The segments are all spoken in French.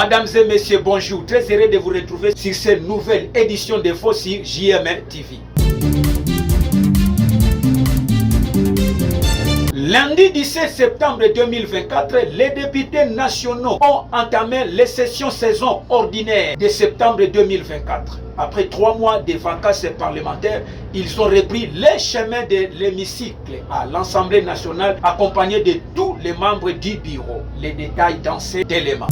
Mesdames et messieurs, bonjour. Très heureux de vous retrouver sur cette nouvelle édition de Faux sur JMR TV. Lundi 17 septembre 2024, les députés nationaux ont entamé les sessions saison ordinaire de septembre 2024. Après 3 mois de vacances parlementaires, ils ont repris les chemins de l'hémicycle à l'Assemblée nationale, accompagnés de tous les membres du bureau. Les détails dans cet élément.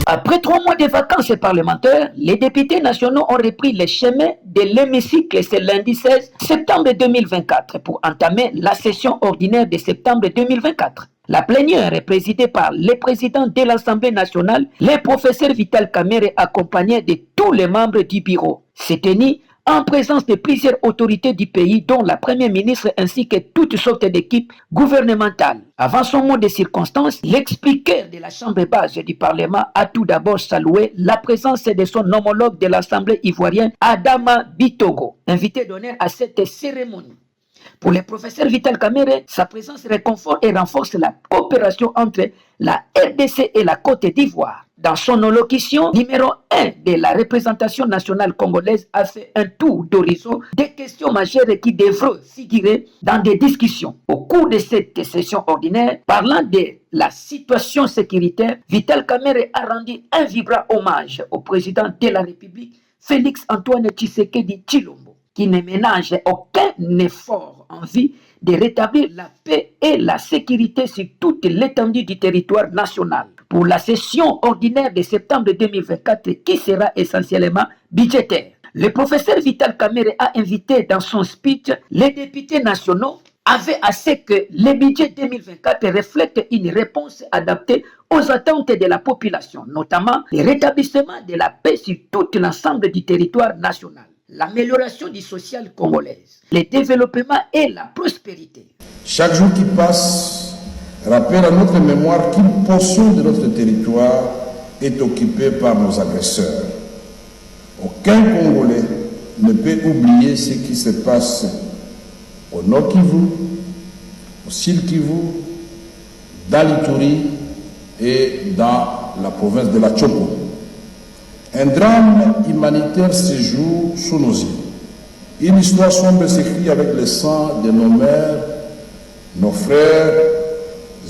Après 3 mois de vacances parlementaires, les députés nationaux ont repris les chemins de l'hémicycle ce lundi 16 septembre 2024 pour entamer la session ordinaire de septembre 2024. La plénière est présidée par le président de l'Assemblée nationale, le professeur Vital Kamerhe, accompagné de tous les membres du bureau. C'est tenu en présence de plusieurs autorités du pays, dont la première ministre ainsi que toutes sortes d'équipes gouvernementales. Avant son mot de circonstance, l'expliqueur de la Chambre basse du Parlement a tout d'abord salué la présence de son homologue de l'Assemblée ivoirienne, Adama Bitogo, invité d'honneur à cette cérémonie. Pour le professeur Vital Kamerhe, sa présence réconforte et renforce la coopération entre la RDC et la Côte d'Ivoire. Dans son allocution numéro 1 de la représentation nationale congolaise, a fait un tour d'horizon des questions majeures qui devraient figurer dans des discussions. Au cours de cette session ordinaire, parlant de la situation sécuritaire, Vital Kamerhe a rendu un vibrant hommage au président de la République, Félix Antoine Tshisekedi Tshilombo, qui ne ménage aucun effort en vue de rétablir la paix et la sécurité sur toute l'étendue du territoire national. Pour la session ordinaire de septembre 2024 qui sera essentiellement budgétaire, le professeur Vital Kamerhe a invité dans son speech les députés nationaux avaient à ce que le budget 2024 reflète une réponse adaptée aux attentes de la population, notamment le rétablissement de la paix sur tout l'ensemble du territoire national, l'amélioration du social congolais, le développement et la prospérité. Chaque jour qui passe rappelle à notre mémoire qu'une portion de notre territoire est occupée par nos agresseurs. Aucun Congolais ne peut oublier ce qui se passe au Nord Kivu, au Sud Kivu, dans l'Ituri et dans la province de la Tchoko. Un drame humanitaire se joue sous nos yeux. Une histoire sombre s'écrit avec le sang de nos mères, nos frères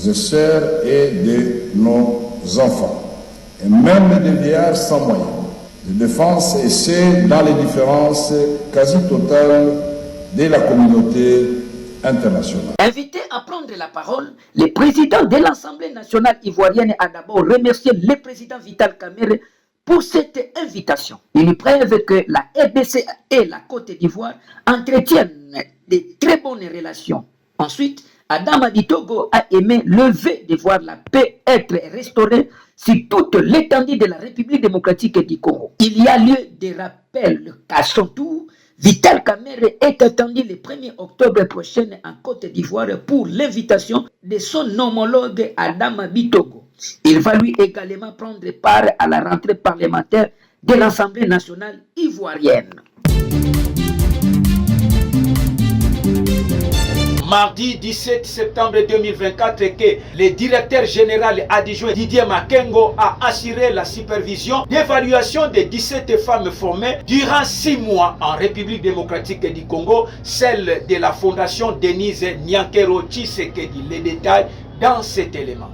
et sœurs et de nos enfants, et même des vieillards sans moyens de défense, et c'est dans les différences quasi totales de la communauté internationale. Invité à prendre la parole, le président de l'Assemblée nationale ivoirienne a d'abord remercié le président Vital Kamerhe pour cette invitation. Il preuve que la RDC et la Côte d'Ivoire entretiennent de très bonnes relations. Ensuite, Adama Bitogo a aimé le vœu de voir la paix être restaurée sur toute l'étendue de la République démocratique du Congo. Il y a lieu de rappeler qu'à son tour, Vital Kamerhe est attendu le 1er octobre prochain en Côte d'Ivoire pour l'invitation de son homologue Adama Bitogo. Il va lui également prendre part à la rentrée parlementaire de l'Assemblée nationale ivoirienne. Mardi 17 septembre 2024, que le directeur général adjoint Didier Makengo a assuré la supervision d'évaluation de 17 femmes formées durant 6 mois en République démocratique du Congo, celle de la fondation Denise Nyankero Tshisekedi. Les détails dans cet élément.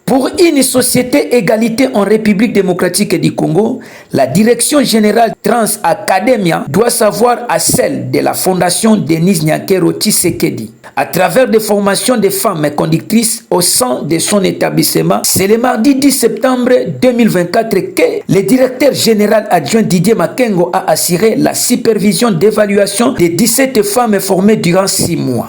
Pour une société égalité en République démocratique du Congo, la direction générale Trans Academia doit savoir à celle de la fondation Denise Nyankero Tshisekedi. À travers des formations de femmes conductrices au sein de son établissement, c'est le mardi 10 septembre 2024 que le directeur général adjoint Didier Makengo a assuré la supervision d'évaluation des 17 femmes formées durant 6 mois.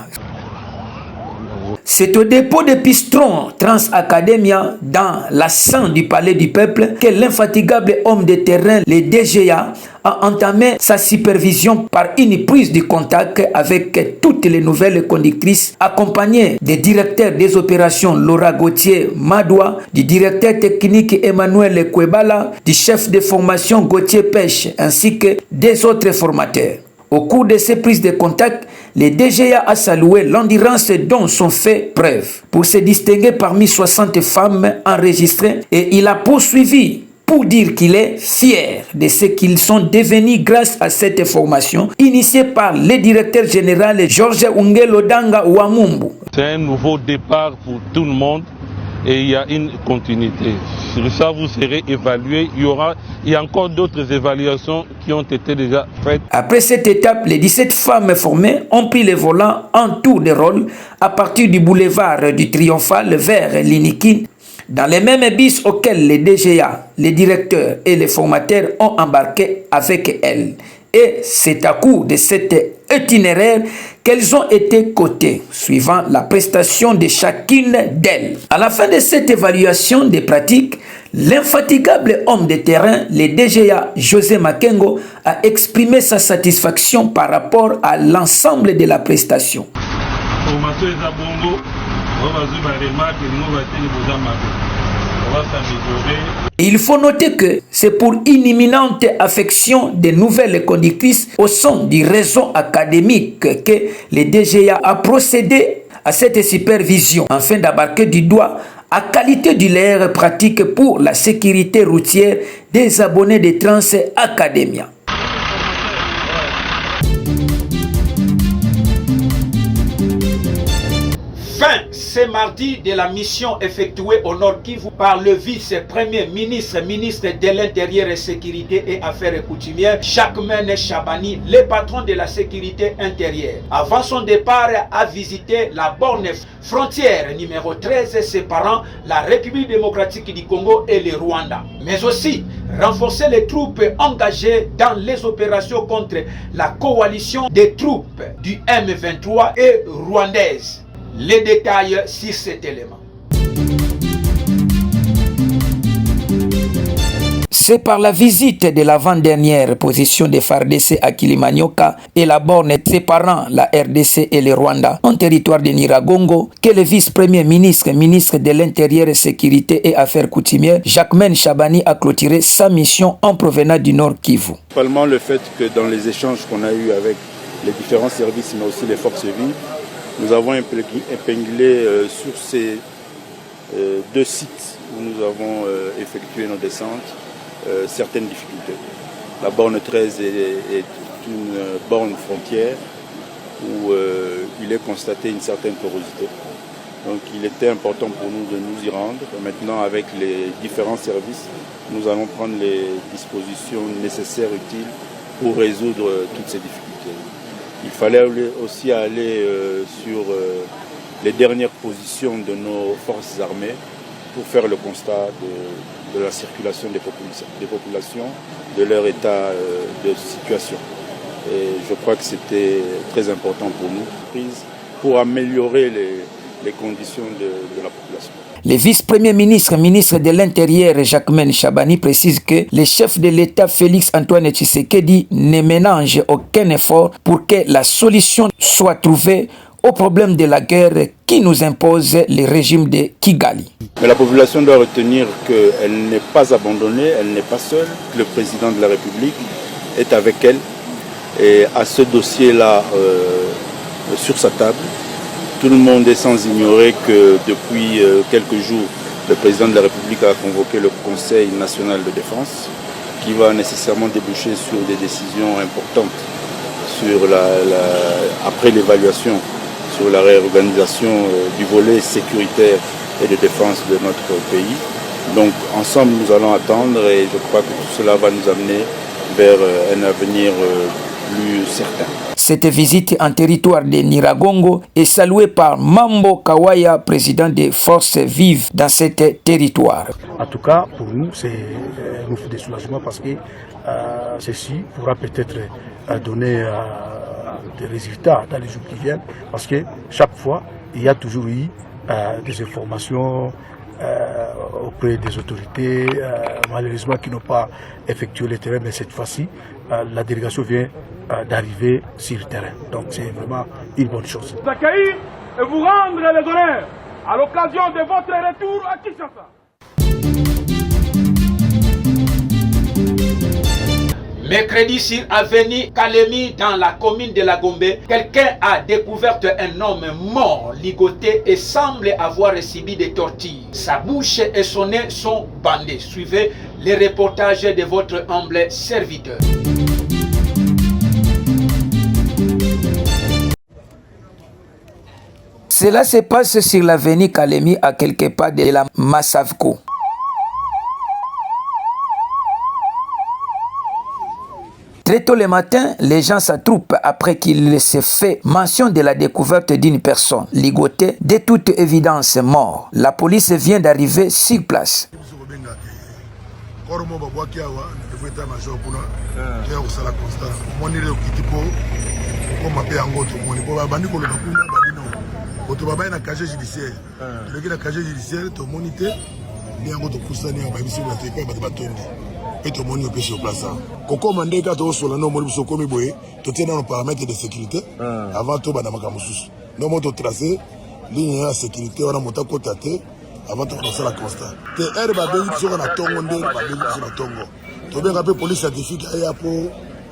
C'est au dépôt de Pistron Trans Academia dans la salle du Palais du Peuple que l'infatigable homme de terrain, le DGA, a entamé sa supervision par une prise de contact avec toutes les nouvelles conductrices, accompagnées des directeurs des opérations Laura Gauthier Madoua, du directeur technique Emmanuel Kwebala, du chef de formation Gauthier Pêche, ainsi que des autres formateurs. Au cours de ces prises de contact, le DGA a salué l'endurance dont sont fait preuve pour se distinguer parmi 60 femmes enregistrées et il a poursuivi pour dire qu'il est fier de ce qu'ils sont devenus grâce à cette formation initiée par le directeur général Georges Ungelo Danga Wamumbu. C'est un nouveau départ pour tout le monde et il y a une continuité. Sur ça, vous serez évalué. Il y a encore d'autres évaluations qui ont été déjà faites. Après cette étape, les 17 femmes formées ont pris le volant en tour de rôle à partir du boulevard du Triomphal vers l'Inikin, dans les mêmes bus auxquels les DGA, les directeurs et les formateurs ont embarqué avec elles. Et c'est à coup de cet itinéraire qu'elles ont été cotées, suivant la prestation de chacune d'elles. À la fin de cette évaluation des pratiques, l'infatigable homme de terrain, le DGA José Makengo, a exprimé sa satisfaction par rapport à l'ensemble de la prestation. Il faut noter que c'est pour une imminente affection des nouvelles conductrices au sein du réseau académique que le DGA a procédé à cette supervision afin d'abarquer du doigt à qualité du l'air pratique pour la sécurité routière des abonnés de Trans Academia. Fin ce mardi de la mission effectuée au Nord Kivu par le vice-premier ministre, ministre de l'Intérieur et Sécurité et Affaires coutumières, Jacquemain Chabani, le patron de la sécurité intérieure. Avant son départ, a visité la borne frontière numéro 13 séparant la République démocratique du Congo et le Rwanda. Mais aussi renforcer les troupes engagées dans les opérations contre la coalition des troupes du M23 et rwandaises. Les détails sur cet élément. C'est par la visite de l'avant-dernière position de FARDC à Kilimanyoka et la borne séparant la RDC et le Rwanda en territoire de Nyiragongo que le vice-premier ministre, ministre de l'Intérieur et Sécurité et Affaires coutumières, Jacquemain Chabani, a clôturé sa mission en provenance du Nord Kivu. Principalement le fait que dans les échanges qu'on a eus avec les différents services mais aussi les forces vives, nous avons épinglé sur ces deux sites où nous avons effectué nos descentes certaines difficultés. La borne 13 est une borne frontière où il est constaté une certaine porosité. Donc il était important pour nous de nous y rendre. Maintenant, avec les différents services, nous allons prendre les dispositions nécessaires, utiles pour résoudre toutes ces difficultés. Il fallait aussi aller sur les dernières positions de nos forces armées pour faire le constat de la circulation des populations, de leur état de situation. Et je crois que c'était très important pour nous, pour améliorer les conditions de la population. Le vice-premier ministre, ministre de l'Intérieur, Jacquemain Chabani, précise que le chef de l'État, Félix Antoine Tshisekedi, ne ménage aucun effort pour que la solution soit trouvée au problème de la guerre qui nous impose le régime de Kigali. Mais la population doit retenir qu'elle n'est pas abandonnée, elle n'est pas seule, que le président de la République est avec elle et à ce dossier-là sur sa table. Tout le monde est sans ignorer que depuis quelques jours, le président de la République a convoqué le Conseil national de défense qui va nécessairement déboucher sur des décisions importantes sur après l'évaluation sur la réorganisation du volet sécuritaire et de défense de notre pays. Donc ensemble nous allons attendre et je crois que tout cela va nous amener vers un avenir plus certain. Cette visite en territoire de Nyiragongo est saluée par Mambo Kawaya, président des forces vives dans ce territoire. En tout cas, pour nous, c'est nous fait des soulagements parce que ceci pourra peut-être donner des résultats dans les jours qui viennent. Parce que chaque fois, il y a toujours eu des informations auprès des autorités, malheureusement qui n'ont pas effectué le terrain, mais cette fois-ci, la délégation vient d'arriver sur le terrain. Donc c'est vraiment une bonne chose. Vous accueillir et vous rendre les honneurs à l'occasion de votre retour à Kinshasa. Mercredi sur avenue Kalemi dans la commune de La Gombe, quelqu'un a découvert un homme mort, ligoté et semble avoir subi des tortures. Sa bouche et son nez sont bandés. Suivez les reportages de votre humble serviteur. Cela se passe sur l'avenue Kalemi à quelques pas de la Massavko. Très tôt le matin, les gens s'attroupent après qu'il se fait mention de la découverte d'une personne ligotée, de toute évidence mort. La police vient d'arriver sur place. Et tout le monde est sur place. Quand on a des sur le nom de Boye, tout est dans le paramètre de sécurité. Avant tout, on a nous avons tracé ligne de sécurité, on a monté à côté avant de commencer la constat. Les airs babéliques sont à Tongo, les babéliques sont à Tongo. Tout bien rappelé police scientifique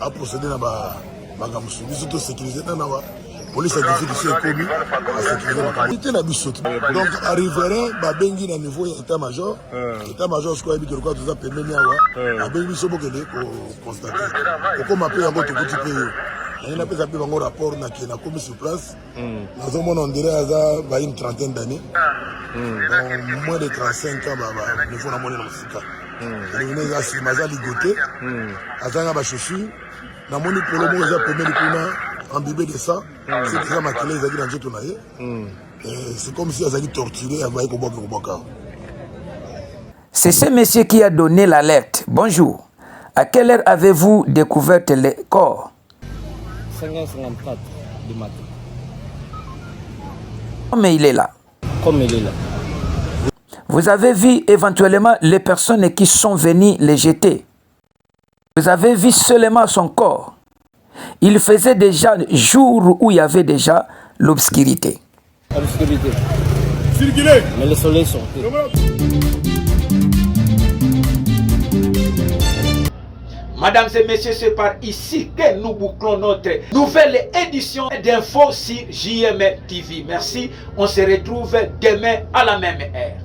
à procéder à la Magamusu. Nous sommes sécurisés dans la police scientifique ici est commis à sécuriser la Magamusu. Donc, arriverait Babengi dans le niveau de l'état-major. L'état-major, ce qu'on a dit que le cas tout ça peut mener à Babengi, c'est bon que pour constater. Pourquoi m'appeler un petit pays? Il y a un rapport qui a commis sur place. Dans un monde, on dirait qu'il y a une trentaine d'années. Donc, moins de 35 ans, il faut la monnaie dans le Sika. Il y a des gens ligotés, il y a des chaussures. Il y a des gens qui ont imbibé de ça. C'est déjà maquillé, ils ont dit dans le c'est comme si ils avaient torturé avec Kobaka. C'est ce monsieur qui a donné l'alerte. Bonjour. À quelle heure avez-vous découvert le corps? 5h54 du matin. Comme il est là. Comme il est là. Vous avez vu éventuellement les personnes qui sont venues les jeter. Vous avez vu seulement son corps. Il faisait déjà jour où il y avait déjà l'obscurité. L'obscurité. Circulez. Mais le soleil sortait. Mesdames et messieurs, c'est par ici que nous bouclons notre nouvelle édition d'infos sur JM TV. Merci. On se retrouve demain à la même heure.